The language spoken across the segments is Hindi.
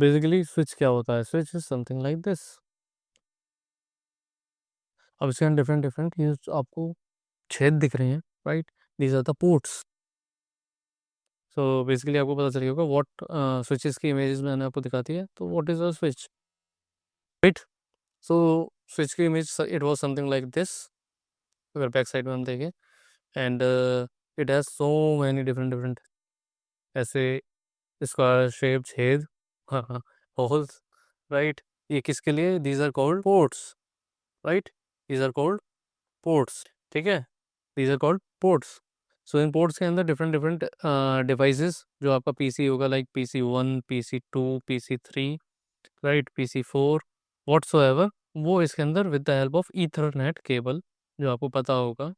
बेसिकली स्विच क्या होता है? Switch is something like this. अब इसके अंदर डिफरेंट डिफरेंट ये आपको छेद दिख रहे हैं, right? These are the ports. So basically आपको पता चल गया होगा व्हाट स्विचेस की इमेजेस मैंने आपको दिखाती है, तो what is a switch, right? So switch की image it was something like this, अगर बैक साइड में हम देखें, and it has so many different different ऐसे स्क्वायर शेप छेद, हाँ हाँ, होल्स, राइट? ये किसके लिए? These are called ports, right? These are called ports, ठीक है? These are called ports. So in ports के अंदर डिफरेंट डिफरेंट डिवाइसेस, जो आपका पीसी होगा, like PC1, PC2, PC3, right, PC4, whatsoever, वो इसके अंदर with the help of Ethernet cable, जो आपको पता होगा,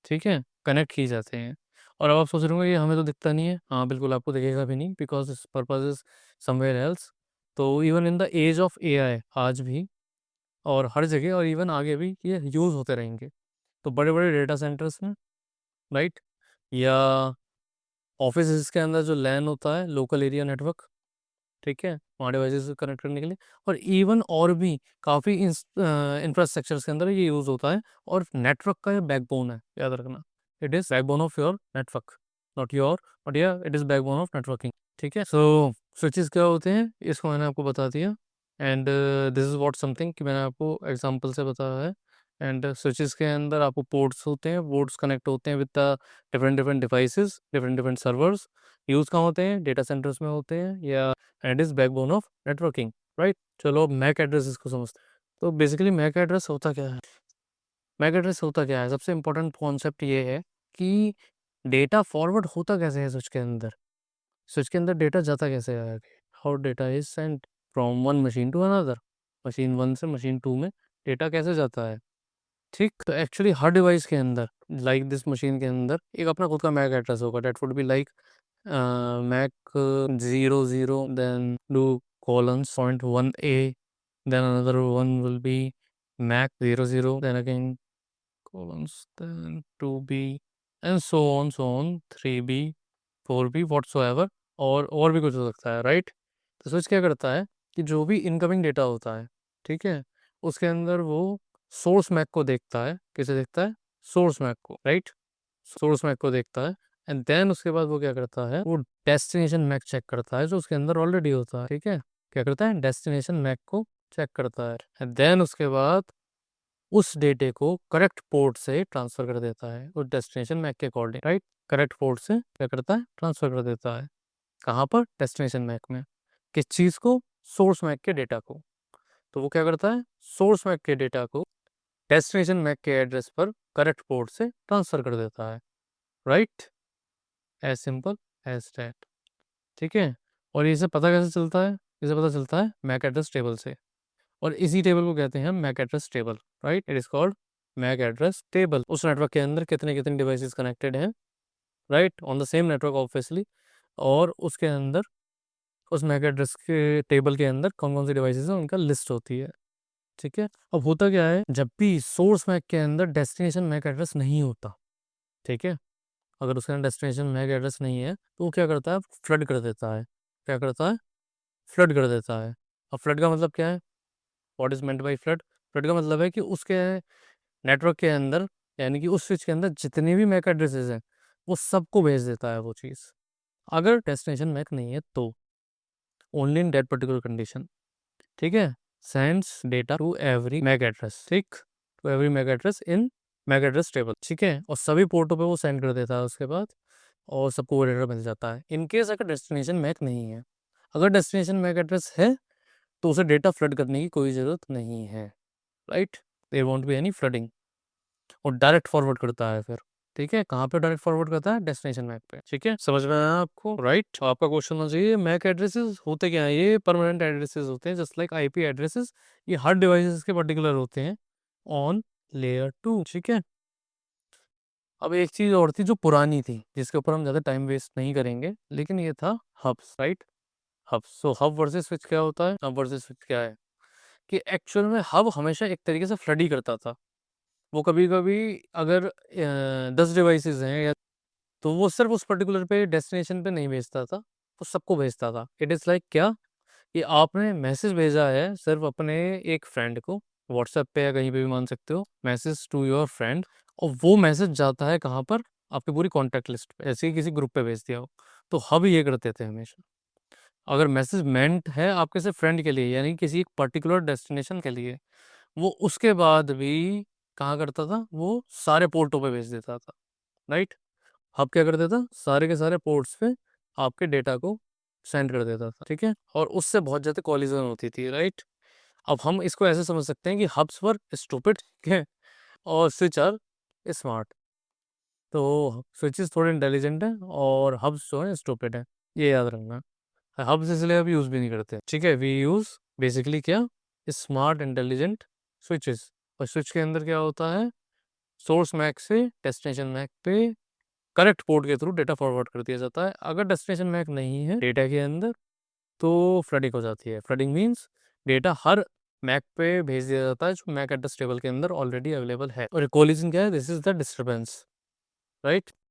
ठीक है, कनेक्ट की जाते हैं। और अब आप सोच रहे होंगे ये हमें तो दिखता नहीं है। हाँ, बिल्कुल आपको दिखेगा भी नहीं, because this purpose is somewhere else. तो even in the age of AI, आज भी और हर जगह और इवन आगे भी ये यूज़ होते रहेंगे। तो बड़े बड़े डेटा सेंटर्स में, राइट, या ऑफिस के अंदर जो लैन होता है, लोकल एरिया नेटवर्क, ठीक है, वहाँ डिवाइसेस कनेक्ट करने के लिए, और इवन और भी काफ़ी इंफ्रास्ट्रक्चर्स के अंदर ये यूज़ होता है। और नेटवर्क का ये बैकबोन है, याद रखना। It is backbone of your network, not your, but या it is backbone of networking, ठीक है? सो स्विचेस क्या होते हैं, इसको मैंने आपको बता दिया। And this is what something कि मैंने आपको एग्जांपल से बताया है। एंड स्विचेस के अंदर आपको पोर्ट्स होते हैं, पोर्ट्स कनेक्ट होते हैं with the different different devices, different different servers. Use कहाँ होते हैं? डेटा सेंटर्स में होते हैं, या and is backbone of networking, right? चलो अब मैक एड्रेस इसको समझते हैं। तो बेसिकली मैक एड्रेस होता क्या है? मैक एड्रेस होता क्या है? सबसे इंपॉर्टेंट कॉन्सेप्ट ये है कि डेटा फॉरवर्ड होता कैसे है स्विच के अंदर। स्विच के अंदर डेटा जाता कैसे है आगे? How data is sent from one machine to another, machine one से मशीन टू में डेटा कैसे जाता है, ठीक? तो एक्चुअली हर डिवाइस के अंदर, लाइक दिस मशीन के अंदर, एक अपना खुद का मैक एड्रेस होगा। Date would be like Mac 00, then do colons point 1A, then another one will be mac 00, then again colons, then 2B, and so on 3B, 4B, whatsoever, और भी कुछ हो सकता है, राइट? तो स्विच क्या करता है कि जो भी इनकमिंग डेटा होता है, ठीक है, उसके अंदर वो सोर्स मैक को देखता है। किसे देखता है? सोर्स मैक को, राइट? सोर्स मैक को देखता है, एंड देन उसके बाद वो क्या करता है? वो डेस्टिनेशन मैक चेक करता है जो उसके अंदर ऑलरेडी होता है, ठीक है? क्या करता है? डेस्टिनेशन मैक को चेक करता है, एंड देन उसके बाद उस डेटे को करेक्ट पोर्ट से ट्रांसफर कर देता है, उस डेस्टिनेशन मैक के अकॉर्डिंग, राइट? करेक्ट पोर्ट से क्या करता है? ट्रांसफर कर देता है। कहाँ पर? डेस्टिनेशन मैक में। किस चीज़ को? सोर्स मैक के डेटा को। तो वो क्या करता है? सोर्स मैक के डेटा को डेस्टिनेशन मैक के एड्रेस पर करेक्ट पोर्ट से ट्रांसफर कर देता है, right? As simple as that, ठीक है? और इसे पता कैसे चलता है? इसे पता चलता है मैक एड्रेस टेबल से, और इसी टेबल को कहते हैं Mac address table, right? It is called Mac address table. उस नेटवर्क के अंदर कितने कितने डिवाइसेस कनेक्टेड हैं, right, on the same network obviously, और उसके अंदर उस मैक एड्रेस के टेबल के अंदर कौन कौन सी डिवाइसेस हैं उनका लिस्ट होती है, ठीक है? अब होता क्या है, जब भी सोर्स मैक के अंदर डेस्टिनेशन मैक एड्रेस नहीं होता, ठीक है, अगर उसके अंदर डेस्टिनेशन मैक एड्रेस नहीं है, तो वो क्या करता है? फ्लड कर देता है। क्या करता है? फ्लड कर देता है। अब फ्लड का मतलब क्या है? What is meant by flood? Flood का मतलब है कि उसके नेटवर्क के अंदर, यानी कि उस स्विच के अंदर जितने भी मैक एड्रेसेस हैं, वो सबको भेज देता है वो चीज़, अगर डेस्टिनेशन मैक नहीं है तो। Only in that particular condition, ठीक है? Sends data to every MAC address, ठीक, to every MAC address in MAC address table, ठीक है? और सभी पोर्टों पे वो सेंड कर देता है उसके बाद, और सबको वो डेटा मिल जाता है। इन केस अगर डेस्टिनेशन मैक नहीं है, अगर डेस्टिनेशन मैक एड्रेस है, तो उसे डेटा फ्लड करने की कोई ज़रूरत नहीं है, right? There want be any flooding. और डायरेक्ट फॉरवर्ड करता है फिर, ठीक है? कहाँ पे डायरेक्ट फॉरवर्ड करता है? डेस्टिनेशन मैक पे, ठीक है? समझ में आया आपको, राइट? आपका क्वेश्चन होना चाहिए मैक एड्रेसेस होते क्या है? ये परमानेंट एड्रेसेस होते हैं, जस्ट लाइक आईपी एड्रेसेस। ये हर डिवाइसेस के पर्टिकुलर होते हैं ऑन लेयर 2, ठीक है? अब एक चीज़ और थी जो पुरानी थी, जिसके ऊपर हम ज़्यादा टाइम वेस्ट नहीं करेंगे, लेकिन ये था हब्स, राइट? हब्स। सो हब वर्सेस स्विच क्या होता है? हब वर्सेस स्विच क्या है कि एक्चुअल में हब हमेशा एक तरीके से फ्लड ही करता था। वो कभी कभी अगर 10 डिवाइसेस हैं, या तो वो सिर्फ उस पर्टिकुलर पे डेस्टिनेशन पे नहीं भेजता था, वो सबको भेजता था। इट इज़ लाइक क्या कि आपने मैसेज भेजा है सिर्फ अपने एक फ्रेंड को, व्हाट्सएप पे या कहीं पे भी मान सकते हो, मैसेज टू योर फ्रेंड, और वो मैसेज जाता है कहाँ पर, आपकी पूरी कॉन्टैक्ट लिस्ट पे, ऐसे ही किसी ग्रुप पे भेज दिया हो। तो हम ये करते थे हमेशा, अगर मैसेज मेंट है आपके सिर्फ फ्रेंड के लिए, यानी किसी एक पर्टिकुलर डेस्टिनेशन के लिए, वो उसके बाद भी कहाँ करता था, वो सारे पोर्टों पे भेज देता था, राइट। हब क्या कर देता, सारे के सारे पोर्ट्स पे आपके डेटा को सेंड कर देता था, ठीक है, और उससे बहुत ज़्यादा कॉलिजन होती थी, राइट। अब हम इसको ऐसे समझ सकते हैं कि हब्स वर स्टूपिड, ठीक है, और स्विच आर स्मार्ट। तो स्विचेस थोड़े इंटेलिजेंट हैं और हब्स जो है स्टूपिड है, ये याद रखना। हब्स इसलिए अब यूज़ भी नहीं करते, ठीक है, वी यूज़ बेसिकली क्या, स्मार्ट इंटेलिजेंट स्विचेस। और स्विच के अंदर क्या होता है, सोर्स मैक से डेस्टिनेशन मैक पे करेक्ट पोर्ट के थ्रू डेटा फॉरवर्ड कर दिया जाता है। अगर डेस्टिनेशन मैक नहीं है डेटा के अंदर, तो फ्लडिंग हो जाती है। फ्लडिंग मीन्स डेटा हर मैक पे भेज दिया जाता है जो मैक एड्रेस टेबल के अंदर ऑलरेडी अवेलेबल है। और कोलिजन क्या है, this is the disturbance, right.